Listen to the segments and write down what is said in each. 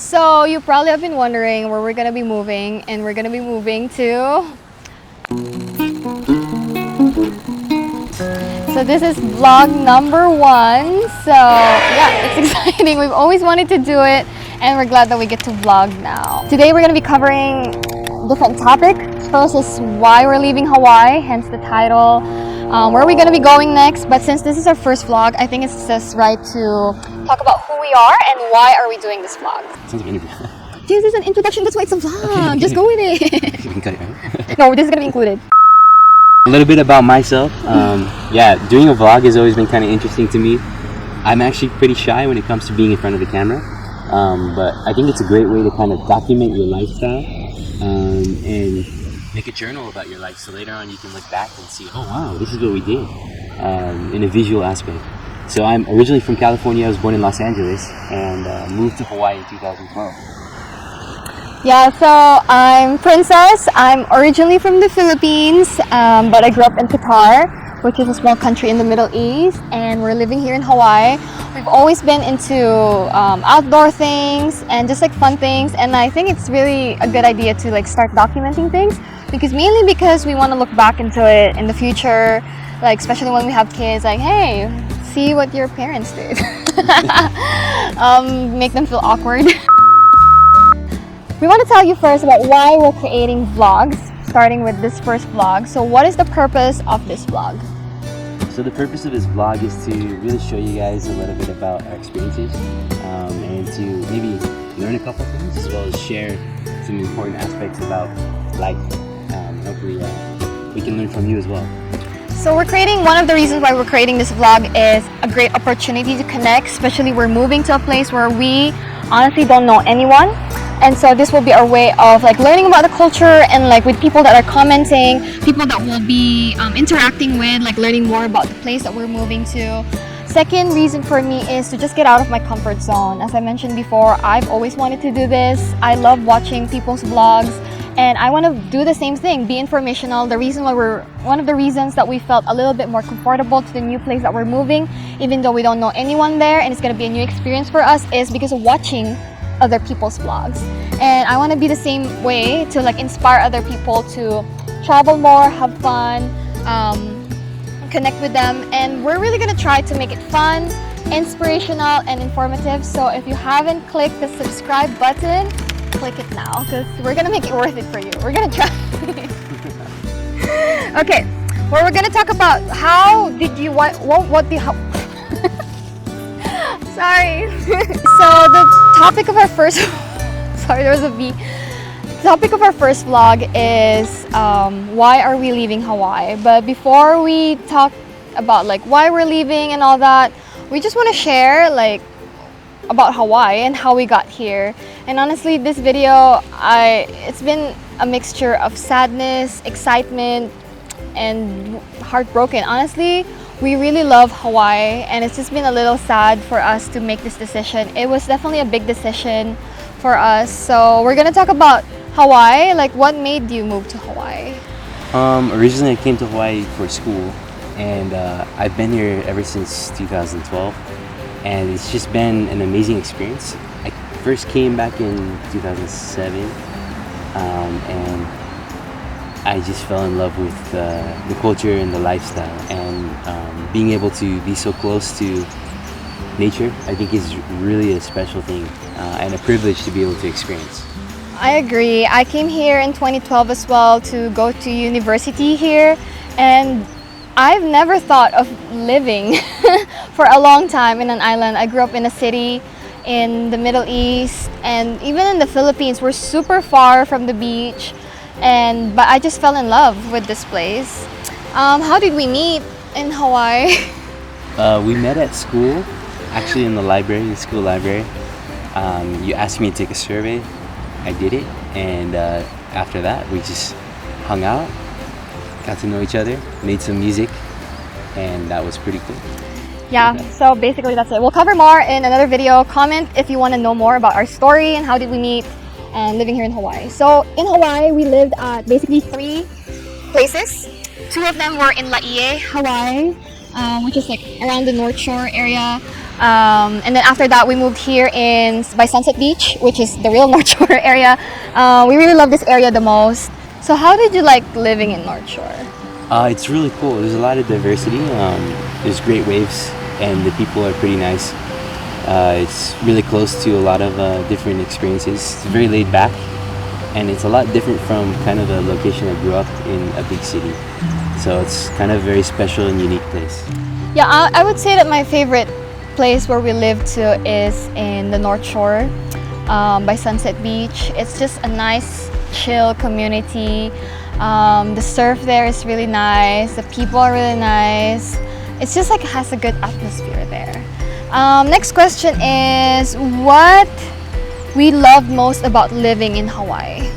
So you probably have been wondering where we're gonna be moving, and we're gonna be moving to... So this is vlog number 1. So yeah, it's exciting. We've always wanted to do it, and we're glad that we get to vlog now. Today we're gonna be covering different topics. First is why we're leaving Hawaii, hence the title. Where are we gonna be going next? But since this is our first vlog, I think it's just right to talk about who we are and why are we doing this vlog. Sounds like an interview. This is an introduction, that's why it's a vlog. Okay. Just go with it. You can cut it, right? No, this is gonna be included. A little bit about myself. Yeah, doing a vlog has always been kind of interesting to me. I'm actually pretty shy when it comes to being in front of the camera, but I think it's a great way to kind of document your lifestyle and make a journal about your life, so later on you can look back and see, oh wow, this is what we did in a visual aspect. So I'm originally from California. I was born in Los Angeles and moved to Hawaii in 2012. Yeah, so I'm Princess. I'm originally from the Philippines, but I grew up in Qatar, which is a small country in the Middle East, and we're living here in Hawaii. We've always been into outdoor things and just like fun things, and I think it's really a good idea to like start documenting things, mainly because we want to look back into it in the future, like especially when we have kids, like, hey, see what your parents did. Make them feel awkward. We want to tell you first about why we're creating vlogs, starting with this first vlog. So what is the purpose of this vlog? So the purpose of this vlog is to really show you guys a little bit about our experiences and to maybe learn a couple things, as well as share some important aspects about life. Hopefully we can learn from you as well. So one of the reasons why we're creating this vlog is a great opportunity to connect, especially we're moving to a place where we honestly don't know anyone. And so this will be our way of like learning about the culture and like with people that are commenting, people that we'll be interacting with, like learning more about the place that we're moving to. Second reason for me is to just get out of my comfort zone. As I mentioned before, I've always wanted to do this. I love watching people's vlogs and I want to do the same thing, be informational. One of the reasons that we felt a little bit more comfortable to the new place that we're moving, even though we don't know anyone there and it's going to be a new experience for us, is because of watching other people's vlogs. And I want to be the same way to like inspire other people to travel more, have fun, connect with them, and we're really going to try to make it fun, inspirational, and informative. So if you haven't clicked the subscribe button, click it now, because we're going to make it worth it for you. We're going to try. Okay, well, we're going to talk about how did you sorry. So the topic of our first sorry, there was a V. The topic of our first vlog is why are we leaving Hawaii? But before we talk about like why we're leaving and all that, we just want to share like about Hawaii and how we got here. And honestly, this video, it's been a mixture of sadness, excitement, and heartbroken. Honestly, we really love Hawaii, and it's just been a little sad for us to make this decision. It was definitely a big decision for us. So we're gonna talk about Hawaii, like what made you move to Hawaii? Originally I came to Hawaii for school, and I've been here ever since 2012, and it's just been an amazing experience. I first came back in 2007, and I just fell in love with the culture and the lifestyle, and being able to be so close to nature, I think is really a special thing and a privilege to be able to experience. I agree. I came here in 2012 as well to go to university here, and I've never thought of living for a long time in an island. I grew up in a city in the Middle East, and even in the Philippines, we're super far from the beach. But I just fell in love with this place. How did we meet in Hawaii? We met at school, actually in the library, the school library. You asked me to take a survey. I did it, and after that we just hung out, got to know each other, made some music, and that was pretty cool. Yeah, so basically that's it. We'll cover more in another video. Comment if you want to know more about our story and how did we meet and living here in Hawaii. So in Hawaii, we lived at basically 3 places. 2 of them were in Laie, Hawaii. which is like around the North Shore area. And then after that, we moved here in by Sunset Beach, which is the real North Shore area. We really love this area the most. So how did you like living in North Shore? It's really cool. There's a lot of diversity. There's great waves, and the people are pretty nice. It's really close to a lot of different experiences. It's very laid back, and it's a lot different from kind of the location I grew up in, a big city. So it's kind of a very special and unique place. Yeah, I would say that my favorite place where we live to is in the North Shore by Sunset Beach. It's just a nice, chill community. The surf there is really nice. The people are really nice. It's just like has a good atmosphere there. Next question is what we love most about living in Hawaii.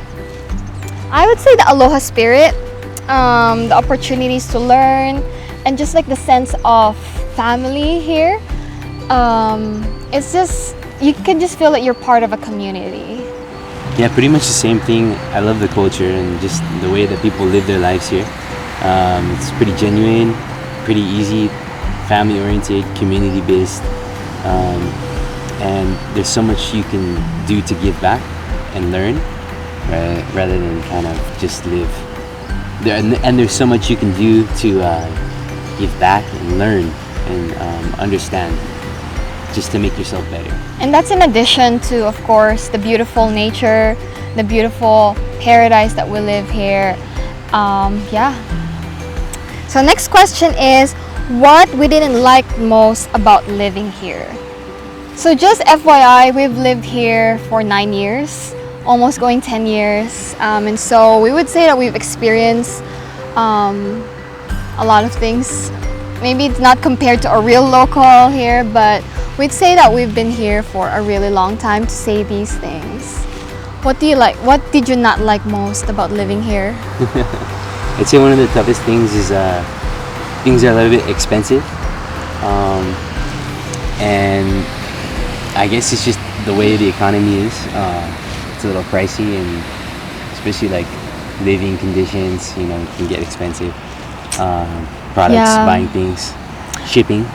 I would say the aloha spirit, the opportunities to learn, and just like the sense of family here. It's just, you can just feel that you're part of a community. Yeah, pretty much the same thing. I love the culture and just the way that people live their lives here. It's pretty genuine, pretty easy, family-oriented, community-based. And there's so much you can do to give back and learn, right, rather than kind of just live. And there's so much you can do to give back and learn and understand, just to make yourself better. And that's in addition to, of course, the beautiful nature, the beautiful paradise that we live here. Yeah. So next question is, what we didn't like most about living here? So just FYI, we've lived here for 9 years, almost going 10 years. And so we would say that we've experienced a lot of things. Maybe it's not compared to a real local here, but we'd say that we've been here for a really long time to say these things. What do you like? What did you not like most about living here? I'd say one of the toughest things is things are a little bit expensive. And I guess it's just the way the economy is. It's a little pricey, and especially like living conditions, can get expensive. Products, Yeah. buying things, shipping,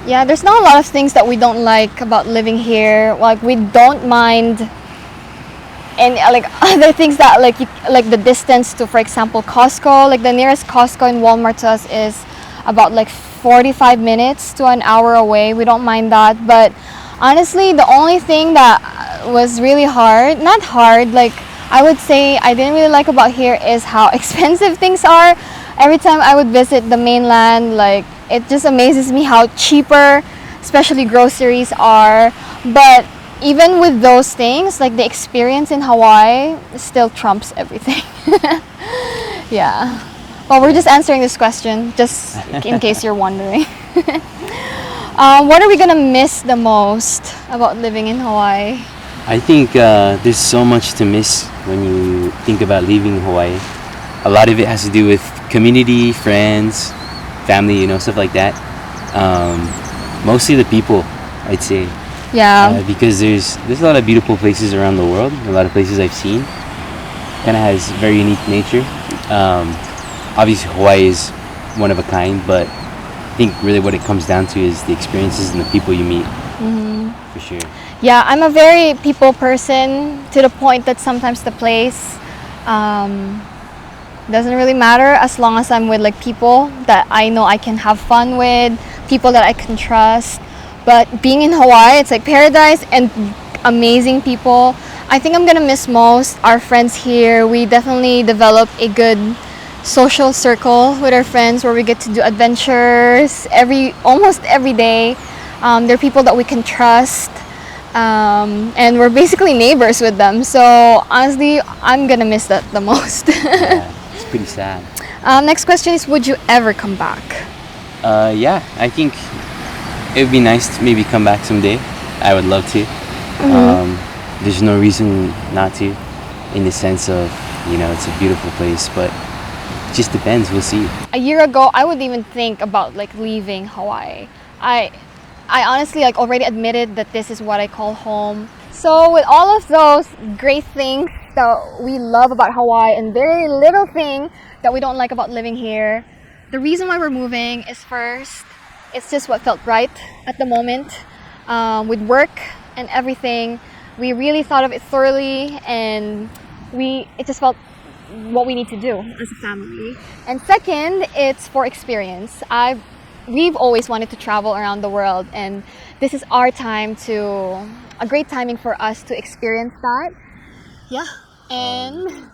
Yeah, there's not a lot of things that we don't like about living here. Like we don't mind, and like other things that like like the distance to, for example, Costco. Like the nearest Costco and Walmart to us is about like 45 minutes to an hour away. We don't mind that, but honestly, the only thing that was really hard, not hard, like I would say I didn't really like about here is how expensive things are. Every time I would visit the mainland, like it just amazes me how cheaper, especially groceries are. But even with those things, like the experience in Hawaii still trumps everything. Yeah. Well, we're just answering this question, just in case you're wondering. What are we gonna miss the most about living in Hawaii? I think there's so much to miss when you think about leaving Hawaii. A lot of it has to do with community, friends, family, stuff like that. Mostly the people, I'd say. Yeah. Because there's a lot of beautiful places around the world. A lot of places I've seen. Kind of has very unique nature. Obviously Hawaii is one of a kind, but I think really what it comes down to is the experiences and the people you meet. Mm-hmm. For sure. Yeah, I'm a very people person to the point that sometimes the place doesn't really matter as long as I'm with like people that I know I can have fun with, people that I can trust. But being in Hawaii, it's like paradise and amazing people. I think I'm gonna miss most our friends here. We definitely developed a good social circle with our friends where we get to do adventures almost every day. They're people that we can trust. And we're basically neighbors with them. So honestly, I'm gonna miss that the most. Yeah, it's pretty sad. Next question is, would you ever come back? Yeah, I think it would be nice to maybe come back someday. I would love to. There's no reason not to, in the sense of, it's a beautiful place, but it just depends. We'll see. A year ago, I would even think about like leaving Hawaii. I honestly like already admitted that this is what I call home. So with all of those great things that we love about Hawaii and very little thing that we don't like about living here, The reason why we're moving is first, it's just what felt right at the moment. With work and everything, we really thought of it thoroughly, and it just felt what we need to do as a family. And second, it's for experience. We've always wanted to travel around the world, and this is our time a great timing for us to experience that. Yeah, and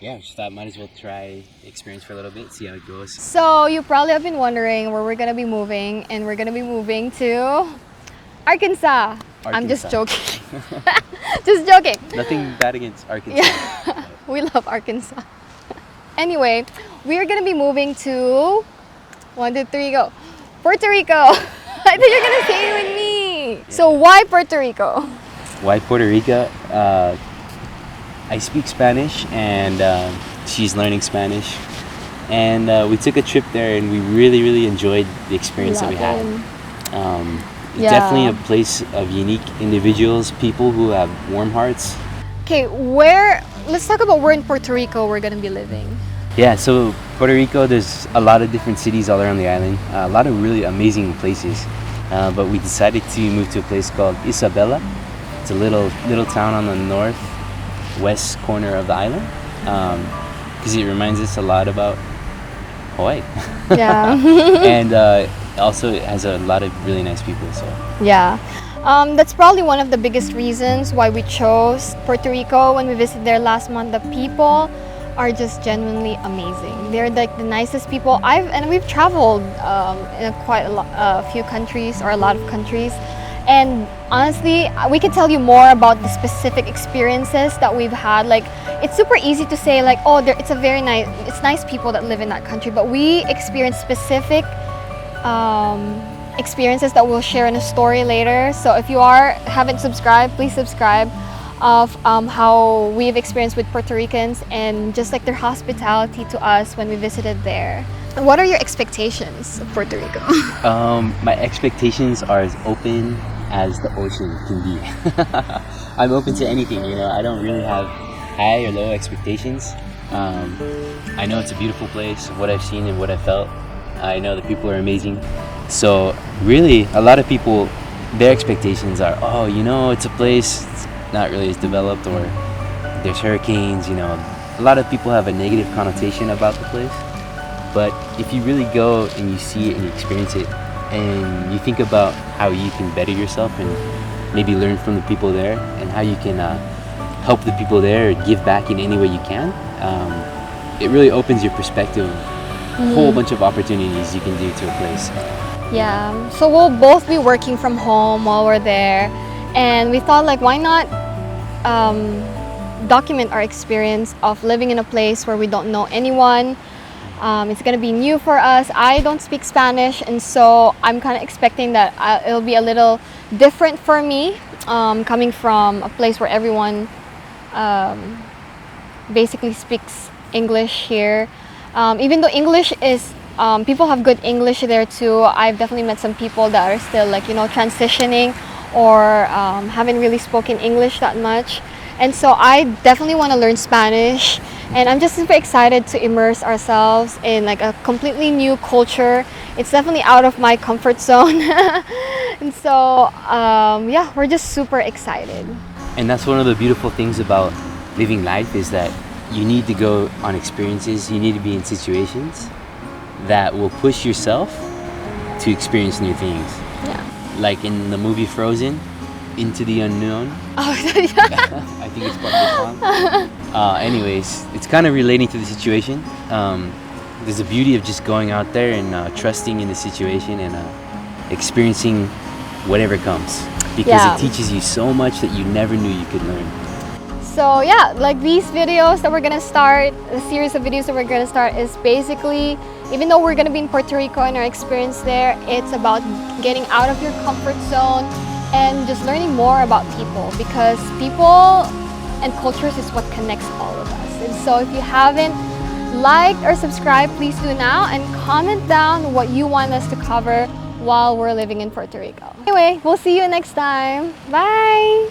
Yeah, just thought might as well try experience for a little bit, see how it goes. so you probably have been wondering where we're gonna be moving, and we're gonna be moving to Arkansas. I'm just Arkansas. joking. Just joking. Nothing bad against Arkansas. Yeah, we love Arkansas. Anyway, we're gonna be moving to 1, 2, 3, go. Puerto Rico. I think you're gonna say it with me. Yeah. So why Puerto Rico? Why Puerto Rico? I speak Spanish, and she's learning Spanish. And we took a trip there, and we really, really enjoyed the experience that we had. Yeah. Definitely a place of unique individuals, people who have warm hearts. Okay, let's talk about where in Puerto Rico we're gonna be living. Yeah, so Puerto Rico, there's a lot of different cities all around the island, a lot of really amazing places. But we decided to move to a place called Isabela. It's a little town on the northwest corner of the island, because it reminds us a lot about Hawaii. Yeah. And also it has a lot of really nice people. So Yeah. That's probably one of the biggest reasons why we chose Puerto Rico when we visited there last month. The people are just genuinely amazing. They're like the nicest people. We've traveled in quite a few countries, or a lot of countries, and honestly, we can tell you more about the specific experiences that we've had. Like, it's super easy to say like, oh, it's nice people that live in that country, but we experienced specific experiences that we'll share in a story later. So if you haven't subscribed, please subscribe, of how we've experienced with Puerto Ricans and just like their hospitality to us when we visited there. What are your expectations of Puerto Rico? my expectations are as open as the ocean can be. I'm open to anything, I don't really have high or low expectations. I know it's a beautiful place, what I've seen and what I've felt. I know the people are amazing. So really, a lot of people, their expectations are, it's a place it's not really as developed, or there's hurricanes, A lot of people have a negative connotation about the place. But if you really go and you see it and you experience it, and you think about how you can better yourself and maybe learn from the people there, and how you can help the people there, or give back in any way you can, it really opens your perspective. A whole bunch of opportunities you can do to a place. Yeah, so we'll both be working from home while we're there, and we thought like, why not document our experience of living in a place where we don't know anyone. It's gonna be new for us. I don't speak Spanish, and so I'm kind of expecting that it'll be a little different for me, coming from a place where everyone basically speaks English here. Even though English is, people have good English there too. I've definitely met some people that are still like, transitioning, or haven't really spoken English that much. And so I definitely want to learn Spanish, and I'm just super excited to immerse ourselves in like a completely new culture. It's definitely out of my comfort zone. And so, yeah, we're just super excited. And that's one of the beautiful things about living life, is that you need to go on experiences, you need to be in situations that will push yourself to experience new things. Yeah. Like in the movie Frozen, Into the Unknown. Oh, yeah. I think it's part of the song. Anyways, it's kind of relating to the situation. There's a beauty of just going out there and trusting in the situation and experiencing whatever comes. Because it teaches you so much that you never knew you could learn. So yeah, like these videos that we're gonna start, the series of videos that we're gonna start is basically, even though we're gonna be in Puerto Rico and our experience there, it's about getting out of your comfort zone and just learning more about people, because people and cultures is what connects all of us. And so if you haven't liked or subscribed, please do now, and comment down what you want us to cover while we're living in Puerto Rico. Anyway, we'll see you next time. Bye!